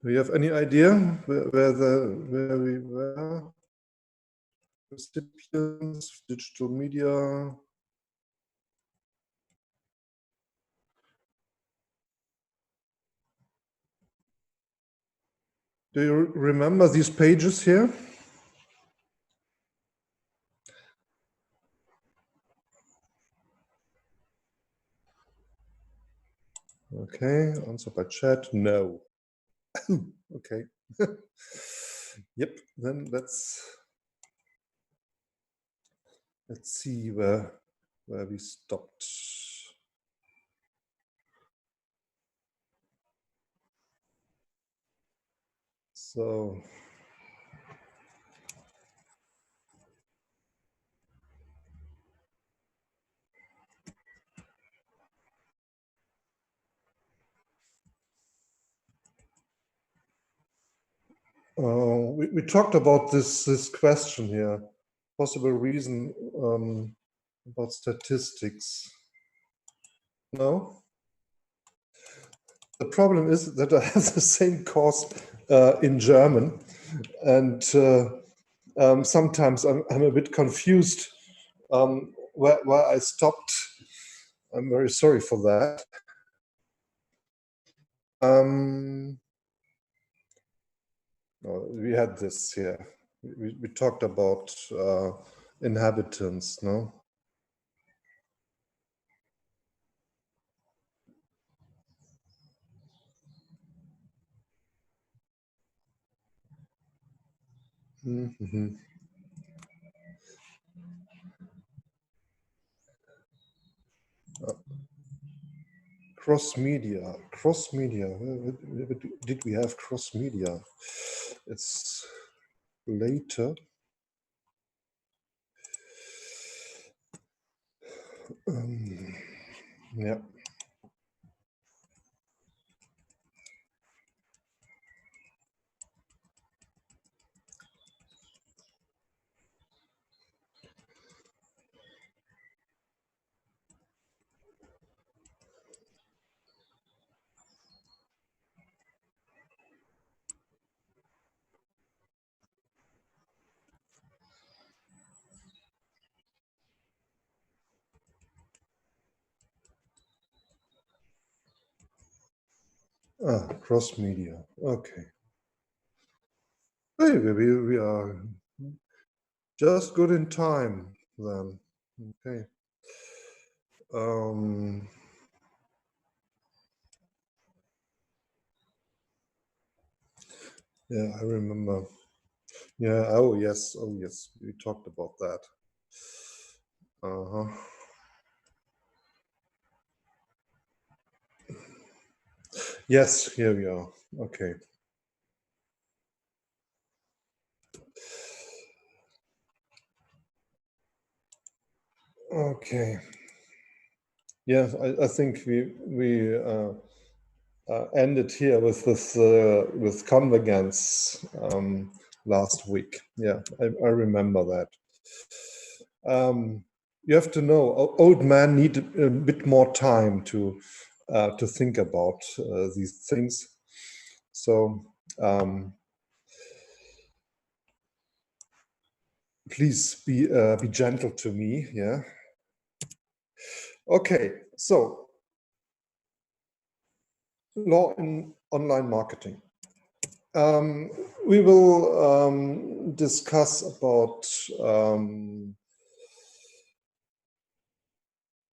Do you have any idea where we were? Recipients, digital media. Do you remember these pages here? Okay, answer by chat, no. Okay. Yep, then let's see where we stopped. So we talked about this question here, possible reason about statistics. No? The problem is that I have the same course in German, and sometimes I'm a bit confused where I stopped. I'm very sorry for that. No, we had this here. We talked about inhabitants, no? Mm-hmm. Cross media. Did we have cross media? It's later. Yeah. Cross media. Okay. Hey, we are just good in time then. Okay. Yeah, I remember. Yeah. Oh yes. Oh yes. We talked about that. Uh-huh. Yes. Here we are. Okay. Okay. Yeah, I think we ended here with this with convergence last week. Yeah, I remember that. You have to know, old men need a bit more time to think about these things. So please be gentle to me. Yeah. Okay. So law in online marketing. We will discuss about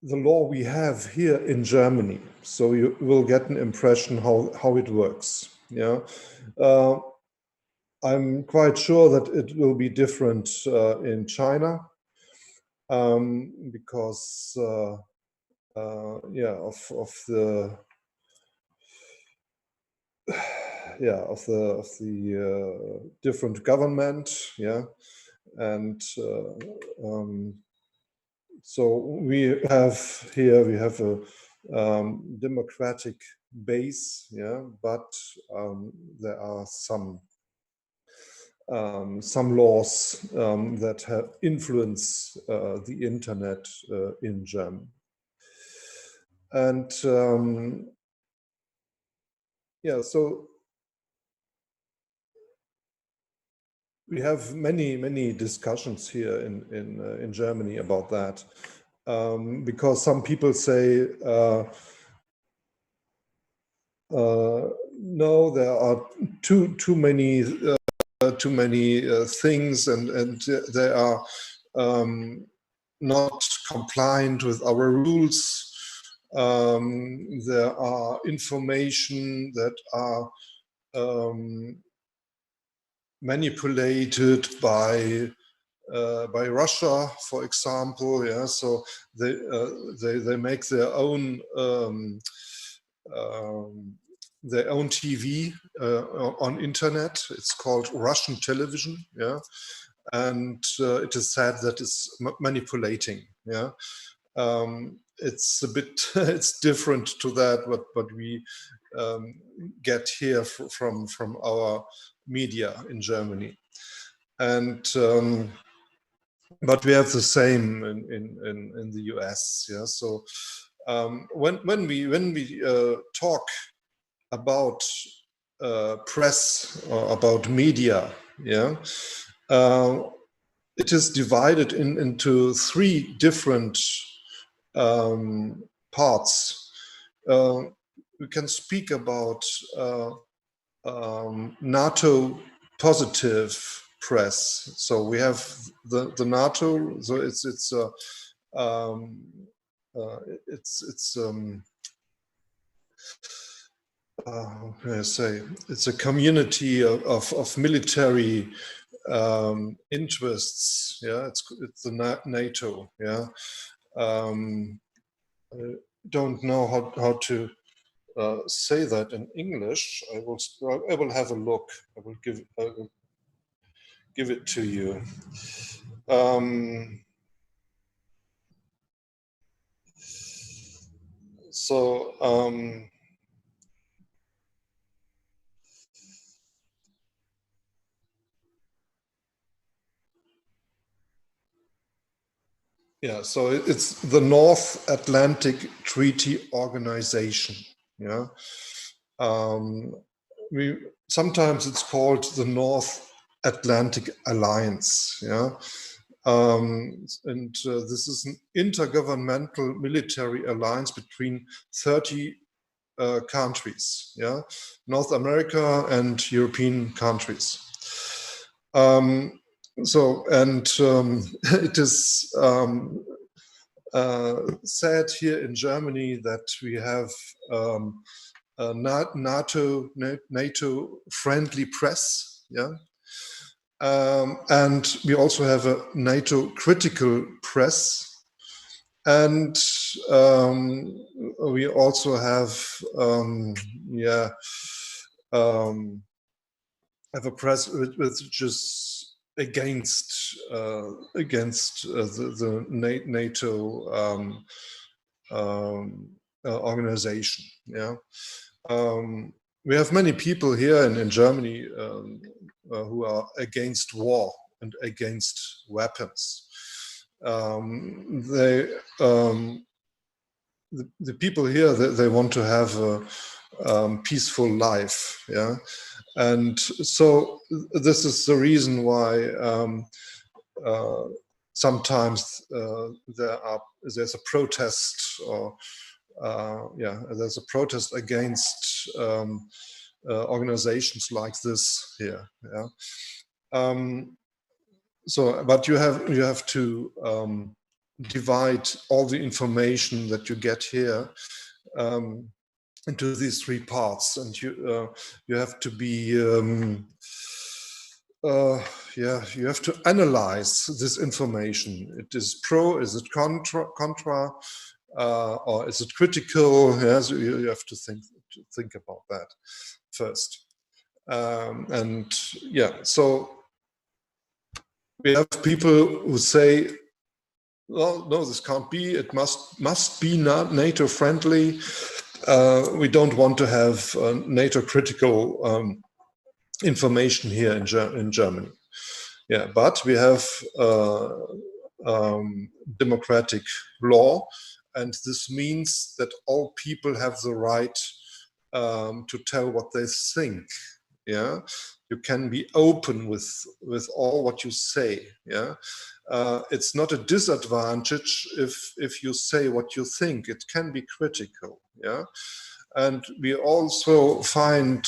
the law we have here in Germany, so you will get an impression how it works. Yeah, I'm quite sure that it will be different in China because yeah, of the yeah of the different government. Yeah, and so we have a democratic base, yeah, but there are some laws that have influence the internet in Germany. And yeah, so we have many discussions here in Germany about that, because some people say no, there are too many things, and they are not compliant with our rules. There are information that are manipulated by Russia, for example. Yeah, so they make their own TV on internet. It's called Russian television. Yeah, and it is said that it's manipulating. Yeah, it's a bit it's different to that what we get here from our media in Germany, and but we have the same in the US. Yeah, so when we talk about press or about media, yeah, it is divided into three different parts. We can speak about NATO positive press. So we have the NATO. So how can I say? It's a community of military interests. Yeah, it's the NATO. Yeah, I don't know how to say that in English. I will have a look. I will give it to you. So yeah, so it's the North Atlantic Treaty Organization. Yeah, we sometimes it's called the North Atlantic Alliance. Yeah, and this is an intergovernmental military alliance between 30 countries. Yeah, North America and European countries. So, and it is said here in Germany that we have a NATO friendly press, yeah, and we also have a NATO critical press, and we also have have a press which is against the NATO organization. Yeah, we have many people here in Germany who are against war and against weapons. The people here, they want to have a peaceful life. Yeah, and so this is the reason why sometimes there's a protest, or there's a protest against organizations like this here. Yeah. So, but you have to divide all the information that you get here into these three parts, and you have to be you have to analyze this information. It is pro, is it contra, or is it critical? Yeah, so you have to think about that first. And yeah, so we have people who say, well, no, this can't be. It must be not NATO friendly. We don't want to have NATO critical information here in Germany. Yeah, but we have democratic law, and this means that all people have the right to tell what they think. Yeah, you can be open with all what you say. Yeah, it's not a disadvantage if you say what you think. It can be critical. Yeah, and we also find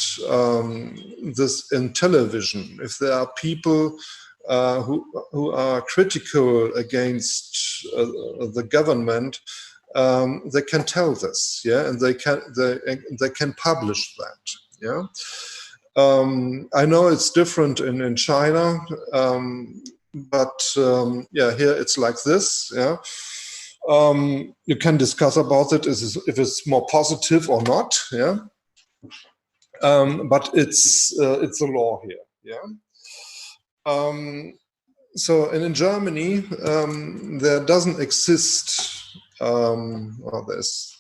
this in television. If there are people who are critical against the government, they can tell this, yeah, and they can publish that, yeah. I know it's different in China, but yeah, here it's like this, yeah. You can discuss about it if it's more positive or not, yeah. But it's a law here, yeah. So, and in Germany, there doesn't exist. Oh, there's.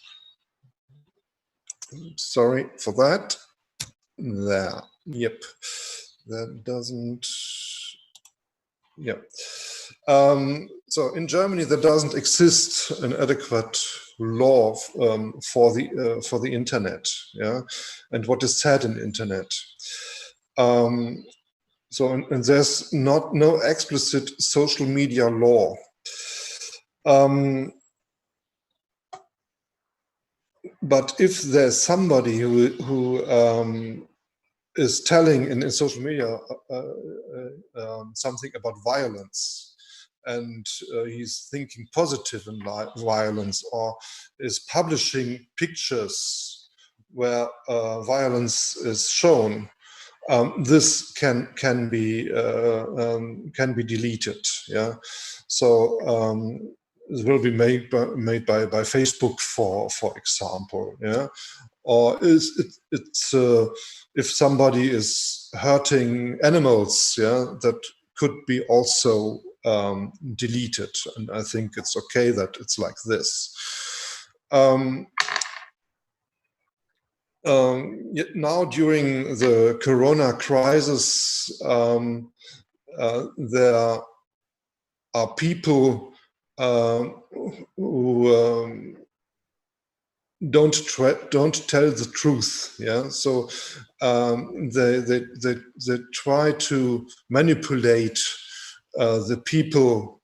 Sorry for that. There. Yep. That doesn't. Yeah. So in Germany, there doesn't exist an adequate law for the internet. Yeah, and what is said in internet. So and there's no explicit social media law. But if there's somebody who is telling in social media something about violence, and he's thinking positive in violence, or is publishing pictures where violence is shown, this can be deleted. Yeah, so it will be made by Facebook, for example. Yeah, or it's if somebody is hurting animals, yeah, that could be also deleted, and I think it's okay that it's like this. Yet now, during the Corona crisis, there are people who don't tell the truth. Yeah, so they try to manipulate the people,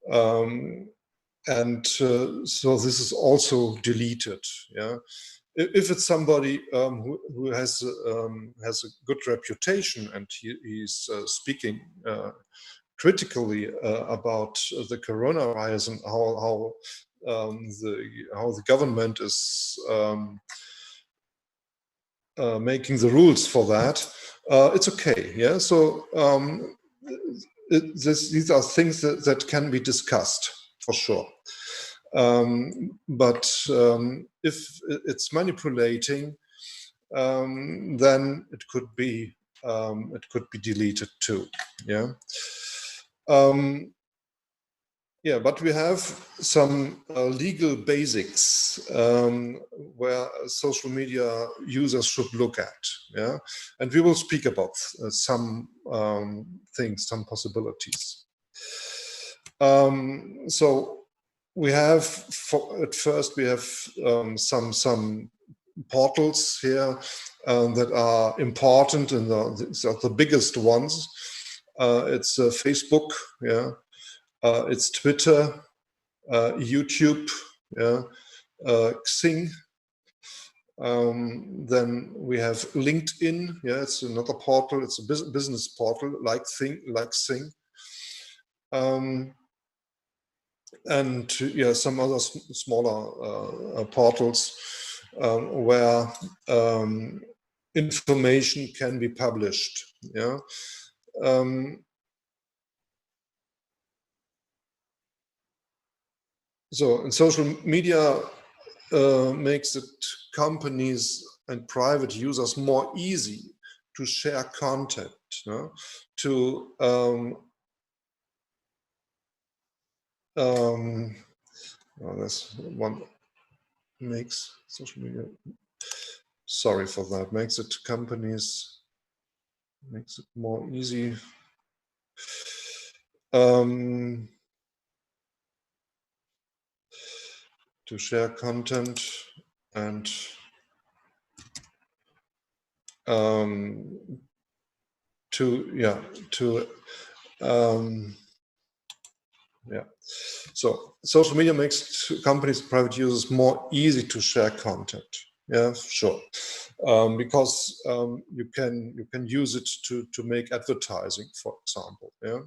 and so this is also deleted. Yeah, if it's somebody who has a good reputation, and he's speaking critically about the coronavirus and how the government is making the rules for that, it's okay. Yeah, so these are things that can be discussed for sure. But if it's manipulating, then it could be deleted too. Yeah. Yeah, but we have some legal basics where social media users should look at. Yeah, and we will speak about some things, some possibilities. So we have, at first, we have some portals here that are important, and the biggest ones. It's Facebook, yeah. It's Twitter, YouTube, yeah, Xing. Then we have LinkedIn. Yeah, it's another portal. It's a business portal like Xing. And yeah, some other smaller portals where information can be published. Yeah. So, and social media makes it companies and private users more easy to share content, to that's one makes social media. Sorry for that. Makes it more easy. To share content and um, to yeah. So social media makes companies, private users more easy to share content. Yeah, sure, because you can use it to make advertising, for example. Yeah.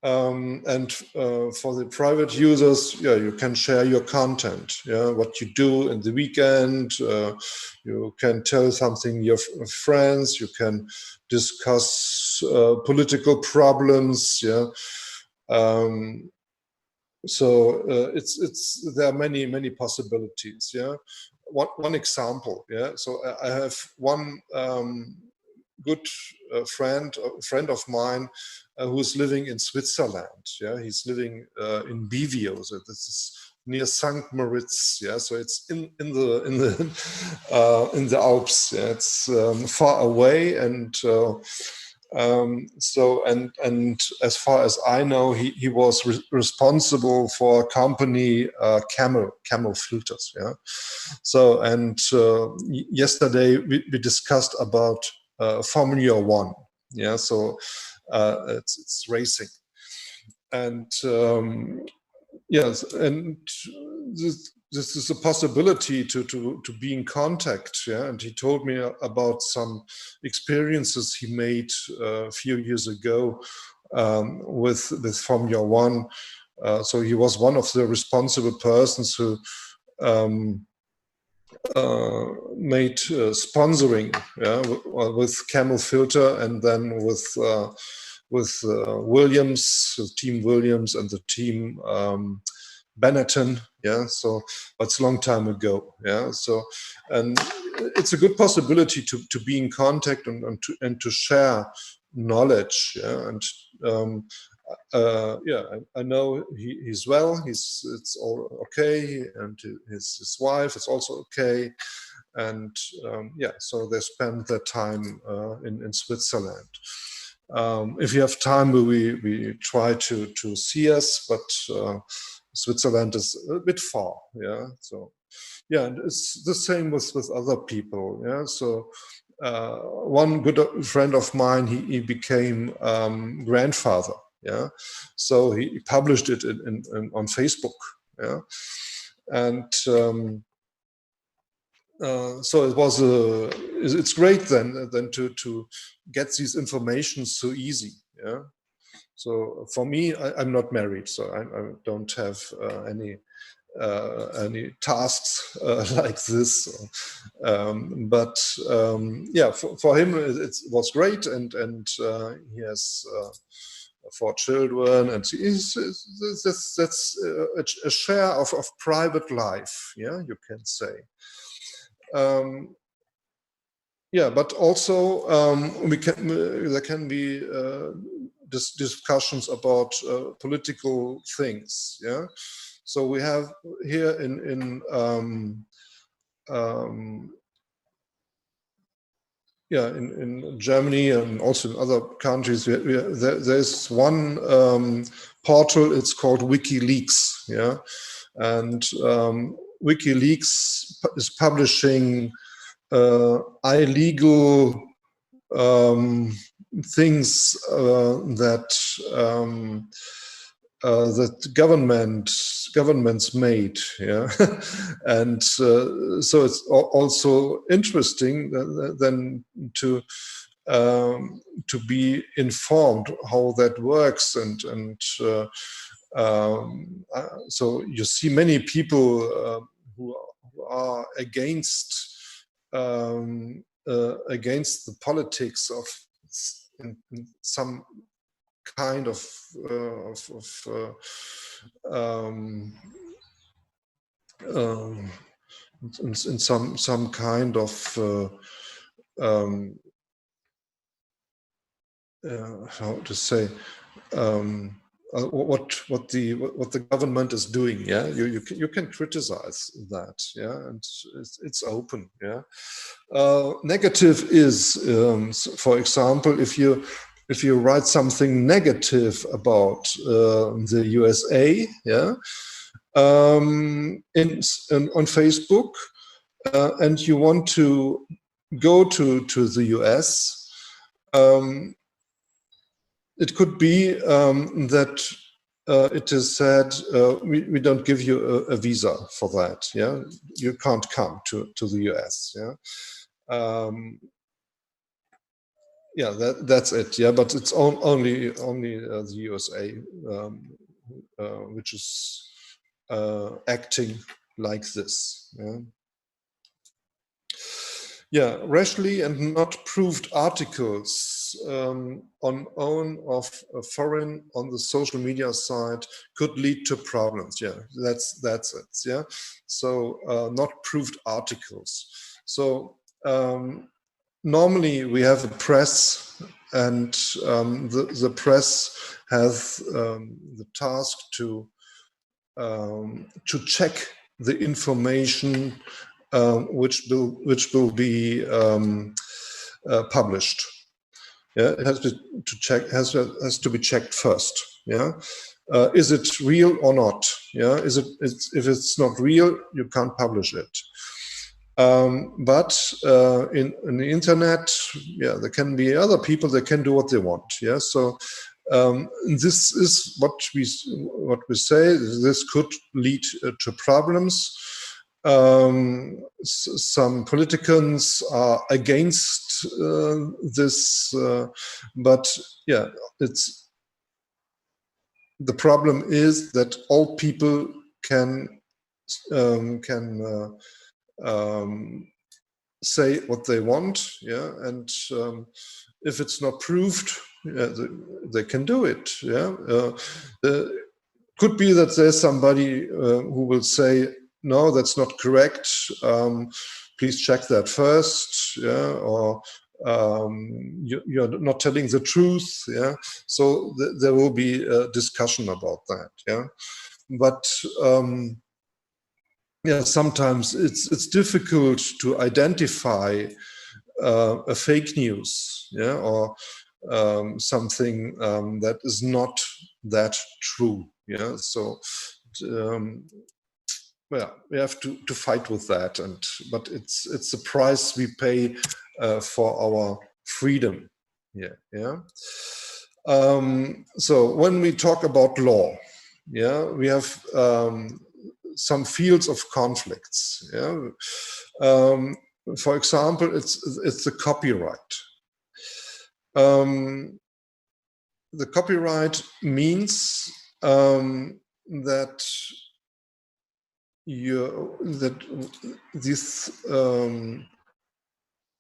And for the private users, yeah, you can share your content, yeah, what you do in the weekend. You can tell something your friends. You can discuss political problems, yeah. So it's there are many possibilities, yeah. One example, yeah. So I have one good friend of mine who's living in Switzerland. Yeah, he's living in Bivio. So this is near St. Moritz. Yeah, so it's in the Alps. Yeah, it's far away, and so and as far as I know, he was responsible for a company, Camel filters. Yeah. So and yesterday we discussed about Formula One. Yeah. So it's racing, and yes, and this is a possibility to be in contact. Yeah, and he told me about some experiences he made a few years ago with Formula One. So he was one of the responsible persons who made sponsoring, yeah, with Camel Filter, and then with Williams, Team Williams, and the team Benetton. Yeah, so but it's a long time ago. Yeah, so and it's a good possibility to be in contact and to share knowledge. Yeah, and yeah, I know he's well. It's all okay, and his wife is also okay, and yeah, so they spend their time in Switzerland. If you have time, we try to see us, but Switzerland is a bit far. Yeah, so yeah, and it's the same with other people. Yeah, so. One good friend of mine, he became grandfather. Yeah, so he published it on Facebook. Yeah, and so it was it's great then to get these information so easy. Yeah. So for me, I'm not married, so I don't have any tasks like this. But yeah, for him it was great, and he has 4 children, and that's a share of private life. Yeah, you can say. Yeah, but also there can be discussions about political things. Yeah, so we have here in yeah, in Germany and also in other countries, there's one portal. It's called WikiLeaks. Yeah, and WikiLeaks is publishing illegal things that governments made, yeah, and so it's also interesting then to be informed how that works, and so you see many people who are against the politics of in some kind of in some kind of how to say what the government is doing. Yeah, you can criticize that. Yeah, and it's open. Yeah. Negative is, for example, if you write something negative about the USA, yeah, on Facebook, and you want to go to the US, it could be that it is said, we don't give you a visa for that. Yeah, you can't come to the US. Yeah, yeah, that's it. Yeah, but it's only the USA which is acting like this. Yeah. Yeah, rashly and not proved articles on own of a foreign on the social media side could lead to problems. Yeah, that's it. Yeah, so not proved articles. So normally we have a press, and the press has the task to check the information which will be published. Yeah, it has to check, has to be checked first. Yeah, is it real or not? Yeah, if it's not real, you can't publish it. But in the internet, yeah, there can be other people that can do what they want. Yeah, so this is what we say. This could lead to problems. Some politicians are against this, but yeah, the problem is that all people can say what they want. Yeah, and if it's not proved, yeah, they can do it. Yeah, could be that there's somebody who will say, no, that's not correct. Please check that first. Yeah, or you're not telling the truth. Yeah, so there will be a discussion about that. Yeah, but yeah, sometimes it's difficult to identify a fake news, yeah, or something that is not that true. Yeah, so well, we have to fight with that, but it's the price we pay for our freedom. Yeah, yeah. So when we talk about law, yeah, we have some fields of conflicts. Yeah, for example, it's the copyright. The copyright means that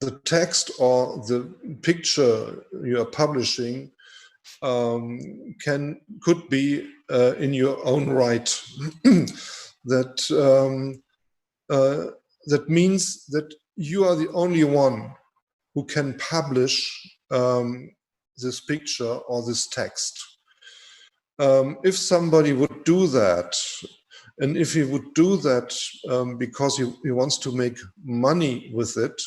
the text or the picture you are publishing could be in your own right. That means that you are the only one who can publish this picture or this text. If somebody would do that, and if he would do that because he wants to make money with it,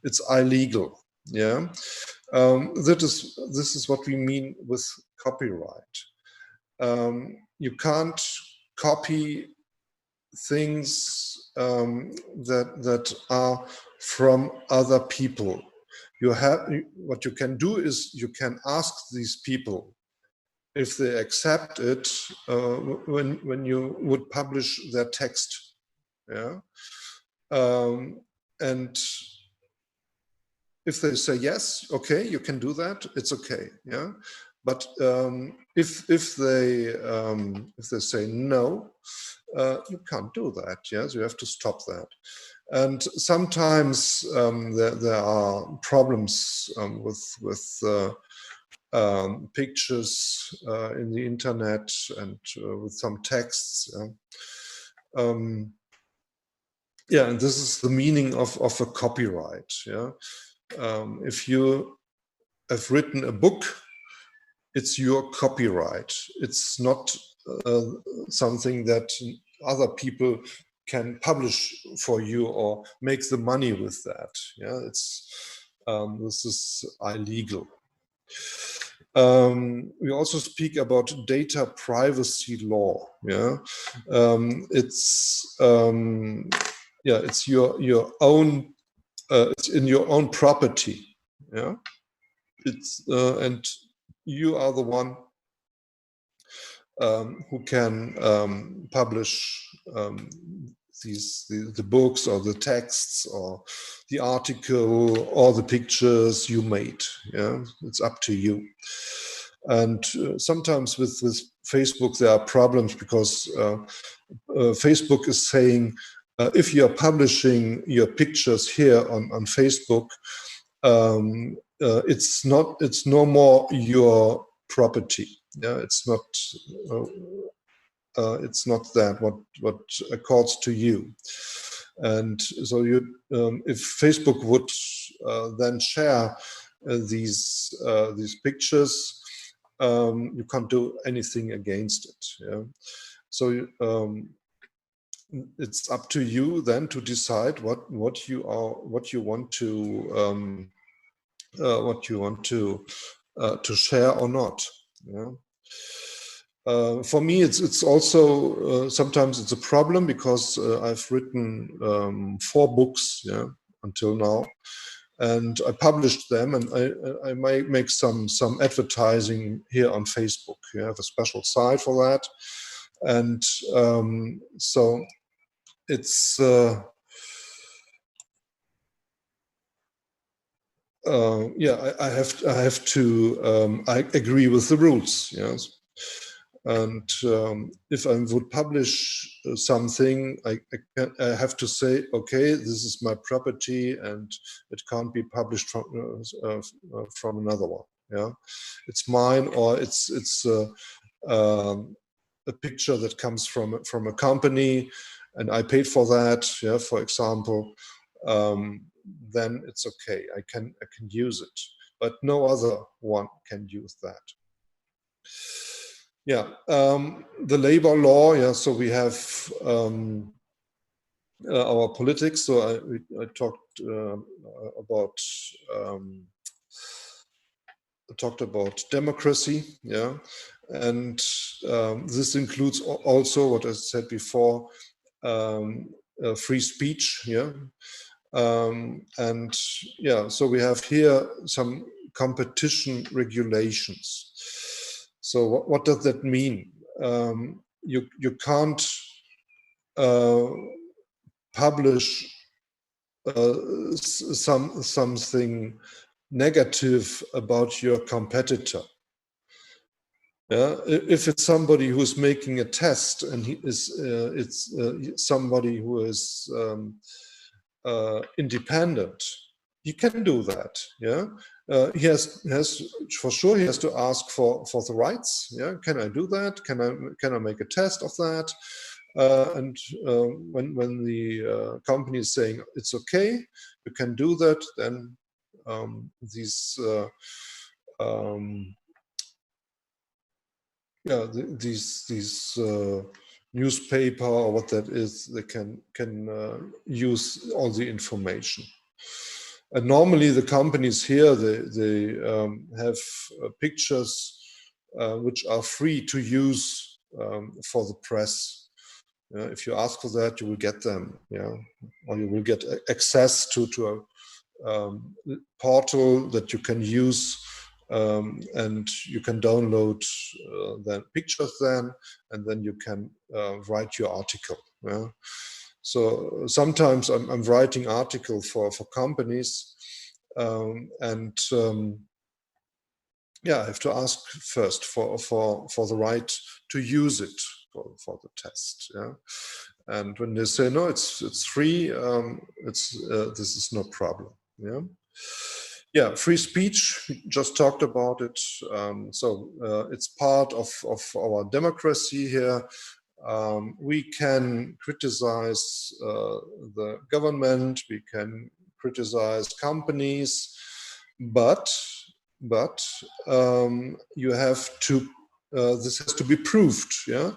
it's illegal. Yeah, this is what we mean with copyright. You can't copy things that are from other people. What you can do is you can ask these people if they accept it when you would publish their text. Yeah, and if they say yes, okay, you can do that. It's okay. Yeah, but if they say no, you can't do that. Yes, you have to stop that. And sometimes there are problems with pictures in the internet and with some texts. Yeah, and this is the meaning of a copyright. Yeah, if you have written a book, it's your copyright. It's not something that other people can publish for you or make the money with that. Yeah, this is illegal. We also speak about data privacy law. Yeah, it's yeah, it's your own it's in your own property. Yeah, it's and you are the one who can publish the books or the texts or the article or the pictures you made. Yeah, it's up to you. And sometimes with Facebook there are problems because Facebook is saying if you are publishing your pictures here on Facebook, it's no more your property. Yeah, it's not that what accords to you. And so if Facebook would then share these pictures, you can't do anything against it. Yeah? So it's up to you then to decide what you want to share or not. Yeah. For me, it's also sometimes it's a problem because I've written 4 books, yeah, until now, and I published them, and I might make some advertising here on Facebook. You have a special site for that, and so it's yeah, I have to I agree with the rules. Yes. And if I would publish something, I have to say, okay, this is my property, and it can't be published from another one. Yeah, it's mine, or it's a picture that comes from a company, and I paid for that. Yeah, for example, then it's okay. I can use it, but no other one can use that. Yeah, the labor law. Yeah, so we have our politics. So I talked about democracy. Yeah, and this includes also what I said before, free speech. Yeah, and yeah, so we have here some competition regulations. So what does that mean? You can't publish something negative about your competitor. Yeah, if it's somebody who's making a test and it's somebody who is independent, he can do that. Yeah, he has for sure, he has to ask for the rights. Yeah, can I do that? Can I make a test of that? And when the company is saying it's okay, you can do that, then these yeah, these newspaper or what that is, they can use all the information. And normally the companies here, they have pictures which are free to use for the press. If you ask for that, you will get them. Yeah, or you will get access to a portal that you can use. And you can download the pictures then, and then you can write your article. Yeah? So sometimes I'm writing articles for companies, and yeah, I have to ask first for the right to use it for the test. Yeah, and when they say no, it's free, this is no problem. Yeah. Yeah, free speech, we just talked about it. So it's part of our democracy here. We can criticize the government, we can criticize companies, but you have to, this has to be proved. Yeah,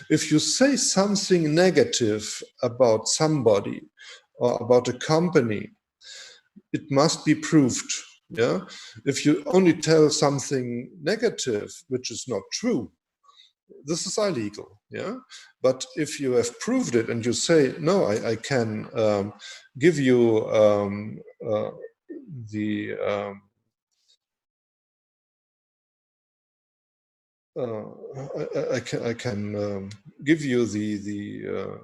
if you say something negative about somebody or about a company, it must be proved. Yeah, if you only tell something negative, which is not true, this is illegal. Yeah, but if you have proved it and you say, no, I can give you the I can give you the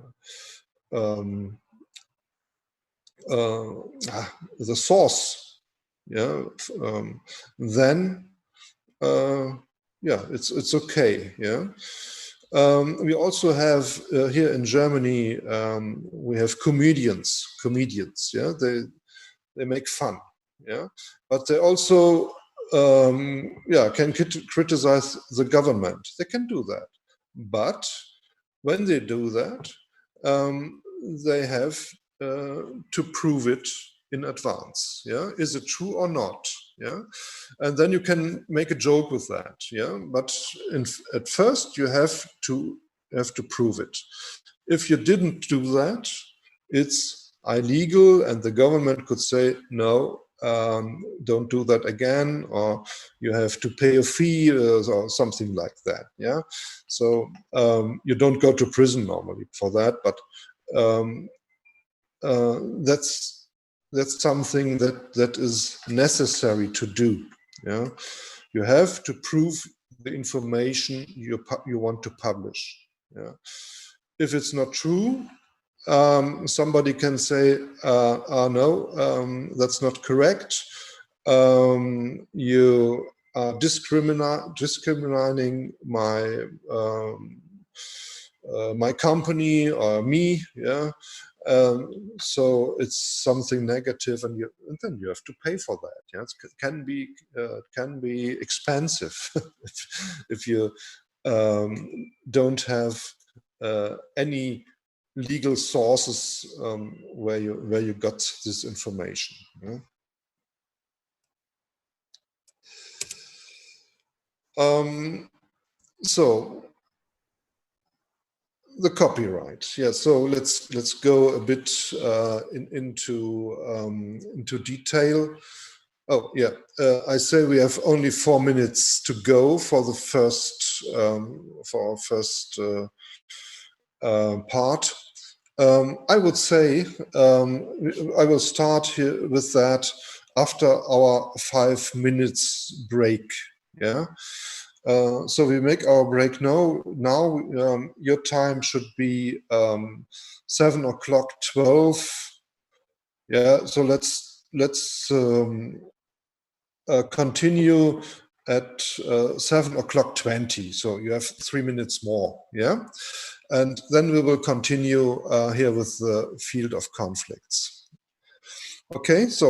source, yeah, then yeah, it's okay. Yeah. We also have here in Germany we have comedians. Yeah, they make fun. Yeah, but they also yeah, can criticize the government. They can do that, but when they do that, they have to prove it in advance. Yeah, is it true or not? Yeah, and then you can make a joke with that. Yeah, but at first you have to prove it. If you didn't do that, it's illegal, and the government could say no. Don't do that again, or you have to pay a fee or something like that. Yeah, so you don't go to prison normally for that, but that's something that is necessary to do. Yeah, you have to prove the information you want to publish. Yeah, if it's not true, somebody can say, oh no, that's not correct. You are discriminating my my company or me. Yeah. So it's something negative, and then you have to pay for that. Yeah, it can be expensive if you don't have any legal sources where you got this information. Yeah? So the copyright, yeah. So let's go a bit into detail. Oh yeah, I say we have only 4 minutes to go for the first for our first part. I would say I will start here with that after our 5 minutes break. Yeah. So we make our break now. Now your time should be 7:12. Yeah. So let's continue at 7:20. So you have 3 minutes more. Yeah. And then we will continue here with the field of conflicts. Okay, so